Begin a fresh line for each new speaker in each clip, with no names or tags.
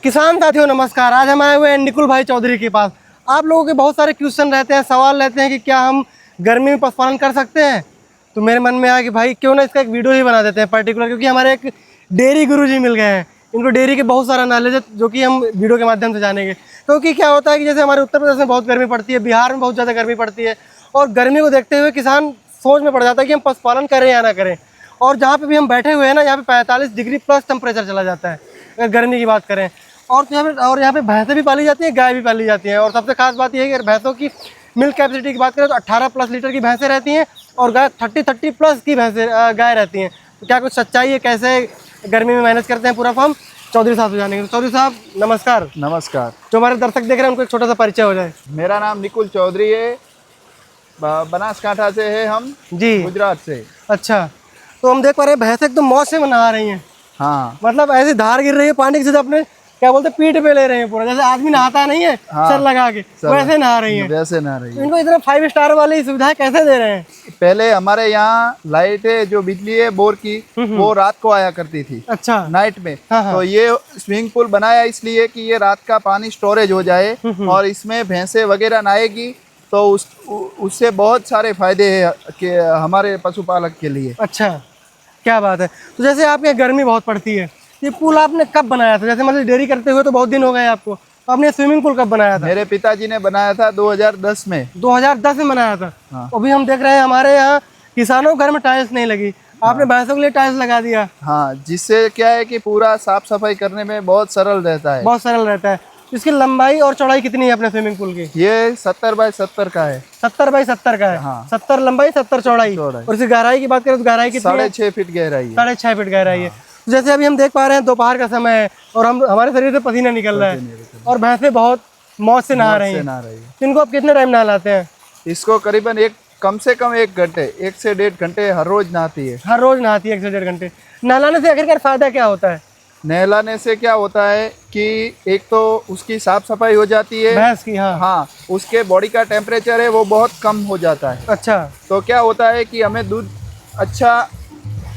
किसान साथियों नमस्कार। आज हम आए हुए हैं निकुल भाई चौधरी के पास। आप लोगों के बहुत सारे क्वेश्चन रहते हैं, सवाल रहते हैं कि क्या हम गर्मी में पशुपालन कर सकते हैं। तो मेरे मन में आया कि भाई क्यों ना इसका एक वीडियो ही बना देते हैं पर्टिकुलर, क्योंकि हमारे एक डेयरी गुरुजी मिल गए हैं। इनको डेयरी के बहुत सारा नॉलेज है जो कि हम वीडियो के माध्यम से जानेंगे। क्योंकि क्या होता है कि जैसे हमारे उत्तर प्रदेश में बहुत गर्मी पड़ती है, बिहार में बहुत ज़्यादा गर्मी पड़ती है, और गर्मी को देखते हुए किसान सोच में पड़ जाता है कि हम पशुपालन करें या ना करें। और जहाँ पे भी हम बैठे हुए हैं ना, यहाँ पे 45 डिग्री प्लस टेम्परेचर चला जाता है अगर गर्मी की बात करें। और यहाँ पे भैंसें भी पाली जाती हैं, गाय भी पाली जाती हैं। और सबसे खास बात यह है कि भैंसों की मिल्क कैपेसिटी की बात करें तो 18+ लीटर की भैंसें रहती हैं और गाय 30+ की गाय रहती हैं। तो क्या कुछ सच्चाई है, कैसे गर्मी में मैनेज करते हैं पूरा फॉर्म, चौधरी साहब से जानेंगे। चौधरी साहब नमस्कार।
नमस्कार।
जो हमारे दर्शक देख रहे हैं उनको एक छोटा सा परिचय हो जाए।
मेरा नाम निकुल चौधरी है, बनासकांठा से है हम
जी,
गुजरात से।
अच्छा। तो हम देख पा रहे हैं भैंसें एकदम मौज से नहा रही हैं।
हाँ,
मतलब ऐसी धार गिर रही है पानी की, सीधे अपने क्या बोलते हैं पीठ पे ले रहे हैं पूरा, जैसे आदमी नहाता नहीं है
हाँ,
सर लगा के, वैसे नहा रही हैं।
वैसे नहा रही है।
इनको इतना 5 स्टार वाली सुविधा कैसे दे रहे हैं?
पहले हमारे यहाँ लाइट है, जो बिजली है बोर की, वो रात को आया करती थी,
अच्छा।
नाइट में।
हाँ।
तो ये स्विमिंग पूल बनाया इसलिए कि ये रात का पानी स्टोरेज हो जाए और इसमें भैंसे वगैरह नहाएगी तो उससे बहुत सारे फायदे हैं कि हमारे पशुपालक के लिए।
अच्छा, क्या बात है। तो जैसे आपके यहाँ गर्मी बहुत पड़ती है, ये पूल आपने कब बनाया था? जैसे मतलब डेयरी करते हुए तो बहुत दिन हो गए आपको, तो आपने स्विमिंग पूल कब बनाया था?
मेरे पिताजी ने बनाया था 2010 में।
2010 में बनाया था।
हाँ।
अभी हम देख रहे हैं हमारे यहाँ किसानों के घर में टाइल्स नहीं लगी, आपने भैंसों के लिए टाइल्स लगा दिया।
हाँ, जिससे क्या है कि पूरा साफ सफाई करने में बहुत सरल रहता है।
बहुत सरल रहता है। इसकी लंबाई और चौड़ाई कितनी है अपने स्विमिंग पूल की?
ये 70 बाय 70 का है।
70 बाई 70 का है।
हाँ।
70 लंबाई 70 चौड़ाई। और इसकी गहराई की बात करें तो गहराई कितनी है?
6.5 फीट गहराई है।
6.5 फीट गहराई है। जैसे अभी हम देख पा रहे हैं दोपहर का समय है और हमारे शरीर से पसीना निकल रहा है और भैंसें बहुत मौज से नहा रही हैं। इनको आप कितने टाइम नहलाते हैं?
इसको करीबन कम से कम 1 घंटे, 1 से 1.5 घंटे हर रोज नहाती है।
हर रोज नहाती है 1 से 1.5 घंटे। नहलाने से आखिरकार फायदा क्या होता है?
नहलाने से क्या होता है कि एक तो उसकी साफ सफाई हो जाती है
भैंस की। हाँ।
हाँ, उसके बॉडी का टेम्परेचर है वो बहुत कम हो जाता है।
अच्छा।
तो क्या होता है कि हमें दूध अच्छा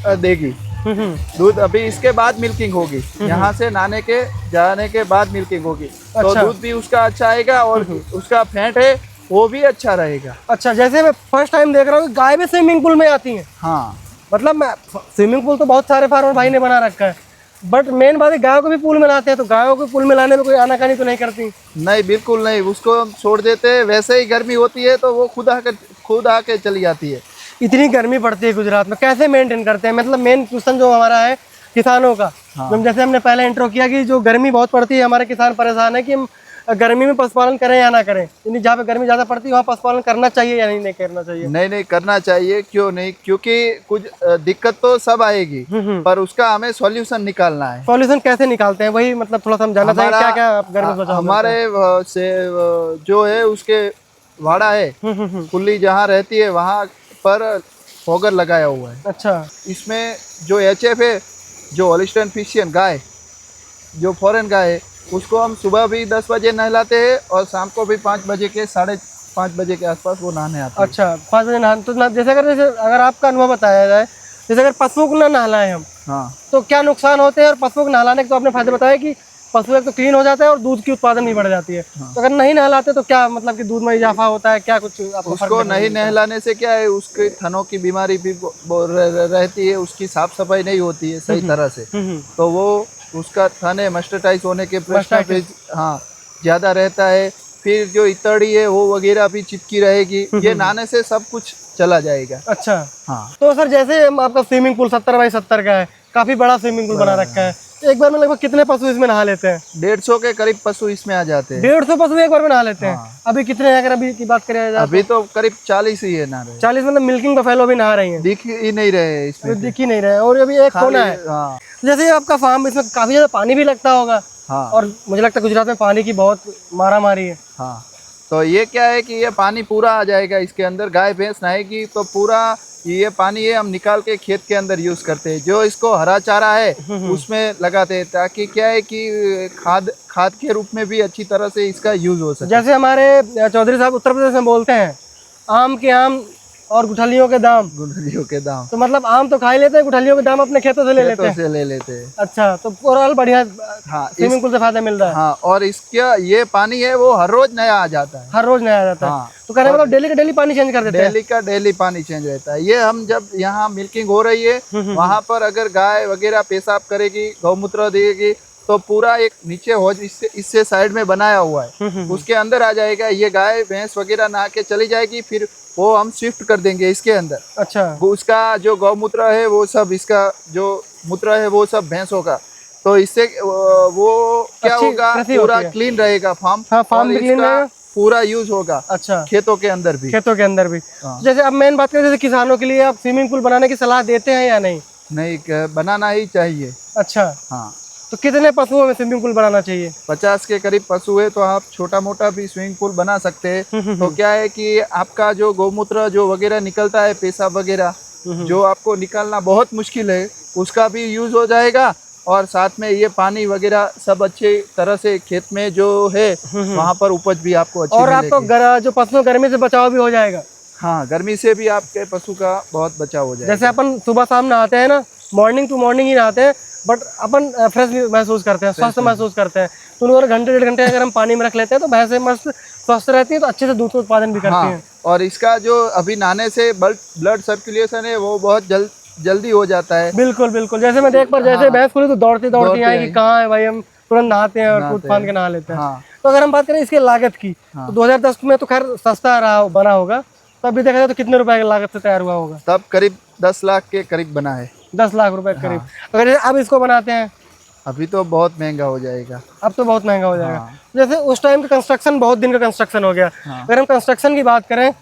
देगी। दूध अभी इसके बाद मिल्किंग होगी, यहाँ से जाने के बाद मिल्किंग होगी। तो
अच्छा।
दूध भी उसका अच्छा आएगा और उसका फैट है वो भी अच्छा रहेगा।
अच्छा, जैसे मैं फर्स्ट टाइम देख रहा हूँ गाय भी स्विमिंग पूल में आती हैं।
हाँ,
मतलब स्विमिंग पूल तो बहुत सारे फार्मर भाई ने बना रखा है, बट मेन बात है गायों को भी पूल में लाते हैं। तो गायों को पूल में लाने में कोई आनाकानी तो नहीं करती?
नहीं, बिल्कुल नहीं, उसको हम छोड़ देते हैं। वैसे ही गर्मी होती है तो वो खुद आके चली जाती है।
इतनी गर्मी पड़ती है गुजरात में, कैसे मेंटेन करते हैं? मतलब मेन क्वेश्चन जो हमारा है किसानों का। हाँ। जैसे हमने पहले इंट्रो किया कि जो गर्मी बहुत पड़ती है, हमारे किसान परेशान है कि हम गर्मी में पशुपालन करें या ना करें। यानी जहाँ पे गर्मी ज़्यादा पड़ती है वहाँ पशुपालन करना चाहिए या नहीं करना चाहिए?
नहीं करना चाहिए। क्यों नहीं? क्योंकि कुछ दिक्कत तो सब आएगी, पर उसका हमें सॉल्यूशन निकालना है।
सॉल्यूशन कैसे निकालते हैं वही मतलब थोड़ा सा हम जानना चाहिए। क्या क्या आप घर में सोचा?
हमारे से जो है उसके वाड़ा है, खुली जहाँ रहती है वहाँ पर फोगर लगाया हुआ है।
अच्छा। इसमें
जो HF है, जो होलिस्टाइन फ्रिशियन गाय, जो फॉरेन गाय है, उसको हम सुबह भी 10 बजे नहलाते हैं और शाम को भी 5 बजे के 5:30 बजे के आसपास वो नहाने आते हैं। अच्छा, 5 बजे नहाने। तो जैसे अगर आपका अनुभव बताया जाए, जैसे अगर पशुओं को ना नहलाएं हम, हाँ, तो क्या नुकसान होते हैं? और पशुओं को नहलाने के तो आपने फायदे बताया कि पशु एक तो क्लीन हो जाता है और दूध की उत्पादन भी बढ़ जाती है। हाँ। तो अगर नहीं नहलाते तो क्या मतलब कि दूध में इजाफा होता है? क्या कुछ उसको नहीं नहलाने से क्या है, उसके थनों की बीमारी भी रहती है, उसकी साफ सफाई नहीं होती है सही तरह से, तो वो उसका थन है मास्टरटाइज होने के प्रश्न पे हाँ ज़्यादा रहता है। फिर जो इतड़ी है वो वगैरह भी चिपकी रहेगी। ये नहाने से सब कुछ चला जाएगा। अच्छा। हाँ।
तो सर जैसे आपका स्विमिंग पूल 70 बाई 70 का है, काफी बड़ा स्विमिंग पूल बना रखा है, एक बार में लगभग कितने पशु इसमें नहा लेते हैं?
150 के करीब पशु इसमें आ जाते हैं।
150 पशु एक बार में नहा लेते हैं? हाँ। अभी कितने हैं अगर अभी की बात करें?
अभी तो करीब 40 ही है नहा रहे।
40 मतलब मिल्किंग बफेलो भी नहा रही है?
दिख ही नहीं रहे इसमें,
दिख ही नहीं रहे। और अभी एक कोना है। हाँ। जैसे आपका फार्म, इसमें काफी ज्यादा पानी भी लगता होगा। हाँ। और मुझे लगता है गुजरात में पानी की बहुत मारामारी है।
हाँ, तो ये क्या है कि ये पानी पूरा आ जाएगा इसके अंदर। गाय भैंस नहाएगी तो पूरा ये पानी है हम निकाल के खेत के अंदर यूज करते हैं। जो इसको हरा चारा है उसमें लगाते हैं, ताकि क्या है कि खाद के रूप में भी अच्छी तरह से इसका यूज हो सके।
जैसे हमारे चौधरी साहब उत्तर प्रदेश में बोलते हैं आम के आम और गुठलियों के दाम,
गुठलियों के दाम।
तो मतलब आम तो खा ही लेते हैं, गुठलियों के दाम अपने खेतों से ले लेते हैं।
से ले लेते हैं।
अच्छा, तो ओवरऑल बढ़िया।
हाँ,
स्विमिंग पूल से फायदा मिल रहा है।
हाँ, और इसका ये पानी है वो हर रोज नया आ जाता है,
हर रोज नया आ जाता है।
हाँ।
तो कहने मतलब डेली का डेली पानी चेंज कर देते हैं।
डेली का डेली पानी चेंज रहता है। ये हम जब यहाँ मिल्किंग हो रही है वहाँ पर अगर गाय वगैरह पेशाब करेगी, गौमूत्र देगी, तो पूरा एक नीचे हौज इससे साइड में बनाया हुआ है, उसके अंदर आ जाएगा। ये गाय भैंस वगैरह नहा के चली जाएगी, फिर वो हम शिफ्ट कर देंगे इसके अंदर।
अच्छा,
उसका जो गौमूत्र है वो सब, इसका जो मूत्र है वो सब भैंसों का, तो इससे वो क्या होगा, पूरा क्लीन रहेगा फार्म।
हाँ, फार्म भी क्लीन रहेगा,
पूरा यूज होगा।
अच्छा,
खेतों के अंदर भी।
खेतों के अंदर भी।
हाँ।
जैसे अब मेन बात करें, जैसे किसानों के लिए आप स्विमिंग पूल बनाने की सलाह देते हैं या नहीं?
नहीं, बनाना ही चाहिए।
अच्छा,
हाँ।
तो कितने पशुओं में स्विमिंग पूल बनाना चाहिए?
50 के करीब पशु है तो आप छोटा मोटा भी स्विमिंग पूल बना सकते हैं। तो क्या है कि आपका जो गौमूत्र जो वगैरह निकलता है, पेशाब वगैरह जो आपको निकालना बहुत मुश्किल है, उसका भी यूज हो जाएगा, और साथ में ये पानी वगैरह सब अच्छे तरह से खेत में जो है वहाँ पर उपज भी आपको अच्छी
और आपको जो पशु गर्मी से बचाव भी हो जाएगा।
हाँ, गर्मी से भी आपके पशु का बहुत बचाव हो जाएगा।
जैसे अपन सुबह शाम नहाते हैं ना, मॉर्निंग टू मॉर्निंग ही नहाते हैं, बट अपन फ्रेश महसूस करते हैं, स्वस्थ महसूस करते हैं। तो उनको घंटे 1.5 घंटे अगर हम पानी में रख लेते हैं तो भैंसें मस्त स्वस्थ रहती है, तो अच्छे से दूध का उत्पादन भी करती हैं।
और इसका जो अभी नहाने से ब्लड सर्कुलेशन है वो बहुत जल्दी हो जाता है।
बिल्कुल बिल्कुल, जैसे मैं देख पर जैसे भैंस खुली तो दौड़ती आएगी, कहाँ है भाई, हम तुरंत नहाते हैं और कूद फान के नहा लेते हैं। तो अगर हम बात करें इसकी लागत की, तो 2010 में तो खैर सस्ता बना होगा, तब भी देखा जाए तो कितने रुपए की लागत से तैयार हुआ होगा?
तब करीब 10 लाख के करीब बना है।
10 लाख रुपए करीब। अगर अब इसको बनाते हैं,
अभी तो बहुत महंगा हो जाएगा।
अब तो बहुत महंगा हो जाएगा। जैसे उस टाइम का कंस्ट्रक्शन बहुत दिन का कंस्ट्रक्शन हो गया। अगर हम कंस्ट्रक्शन की बात करें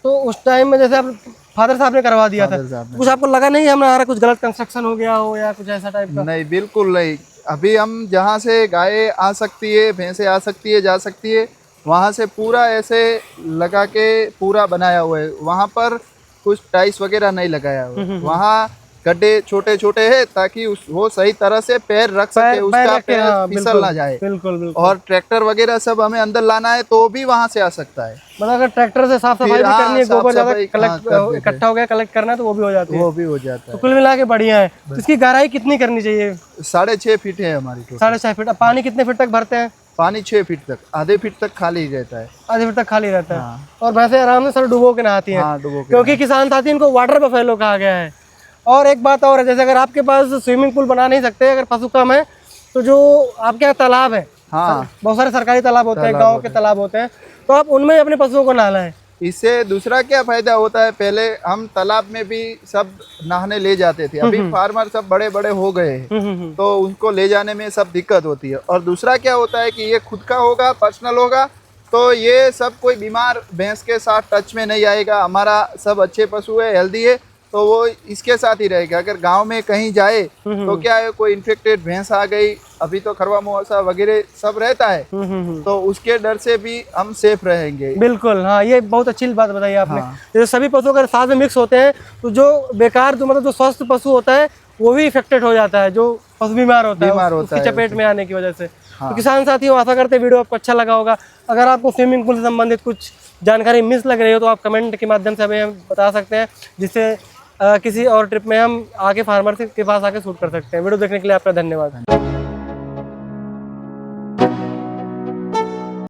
तो उस टाइम में जैसे आप फादर साहब ने करवा दिया था, कुछ आपको लगा नहीं हमारा कुछ गलत कंस्ट्रक्शन हो गया हो या कुछ ऐसा टाइप का?
नहीं, बिल्कुल नहीं। अभी हम जहाँ से गाय आ सकती है, भैंसें आ सकती है, जा सकती है, वहाँ से पूरा ऐसे लगा के पूरा बनाया हुआ है। वहाँ पर कुछ टाइल्स वगैरह नहीं लगाया हुआ है। वहाँ गड्ढे छोटे छोटे है ताकि वो सही तरह से पैर रख सके, उसका पैर फिसल ना जाए।
बिल्कुल बिल्कुल।
और ट्रैक्टर वगैरह सब हमें अंदर लाना है तो भी वहाँ से आ सकता है।
मतलब अगर ट्रैक्टर से साफ सफाई भी करनी है, गोबर ज्यादा इकट्ठा हो गया कलेक्ट करना है, तो वो भी हो जाती है।
वो भी हो जाता है।
तो कुल मिला के बढ़िया है। इसकी गहराई कितनी करनी चाहिए?
6.5 फीट है हमारी।
6.5 फीट। पानी कितने फीट तक भरते हैं?
पानी 6 फीट तक, आधे फीट तक खाली रहता है।
आधे फीट तक खाली रहता है। और भैंसे आराम से सर डुबो के नहाती हैं, क्योंकि किसान साथी इनको वाटर बफेलो कहा गया है। और एक बात और है, जैसे अगर आपके पास स्विमिंग पूल बना नहीं सकते, अगर पशु कम है, तो जो आपके यहाँ तालाब है, बहुत सारे सरकारी तालाब होते हैं, गाँव के तालाब होते हैं, तो आप उनमें अपने पशुओं को नहलाएं।
इससे दूसरा क्या फायदा होता है, पहले हम तालाब में भी सब नहाने ले जाते थे, अभी फार्मर सब बड़े बड़े हो गए हैं तो उनको ले जाने में सब दिक्कत होती है। और दूसरा क्या होता है कि ये खुद का होगा, पर्सनल होगा, तो ये सब कोई बीमार भैंस के साथ टच में नहीं आएगा। हमारा सब अच्छे पशु है, हेल्दी है, तो वो इसके साथ ही रहेगा। अगर गांव में कहीं जाए तो क्या है, कोई इन्फेक्टेड भैंस आ गई, अभी तो खरवा मुआवजा वगैरह सब रहता है, तो उसके डर से भी हम सेफ रहेंगे।
बिल्कुल, हाँ, ये बहुत अच्छी बात बताई आपने। जैसे सभी पशु अगर साथ में मिक्स होते हैं तो जो बेकार जो मतलब जो स्वस्थ पशु होता है वो भी इफेक्टेड हो जाता है, जो पशु बीमार होता है उसकी चपेट में आने की वजह से। तो किसान साथियों, आशा करते हैं वीडियो आपको अच्छा लगा होगा। अगर आपको स्विमिंग पूल से संबंधित कुछ जानकारी मिस लग रही हो तो आप कमेंट के माध्यम से हमें बता सकते हैं, जिससे किसी और ट्रिप में हम आगे फार्मर के पास आके शूट कर सकते हैं। वीडियो देखने के लिए आपका धन्यवाद।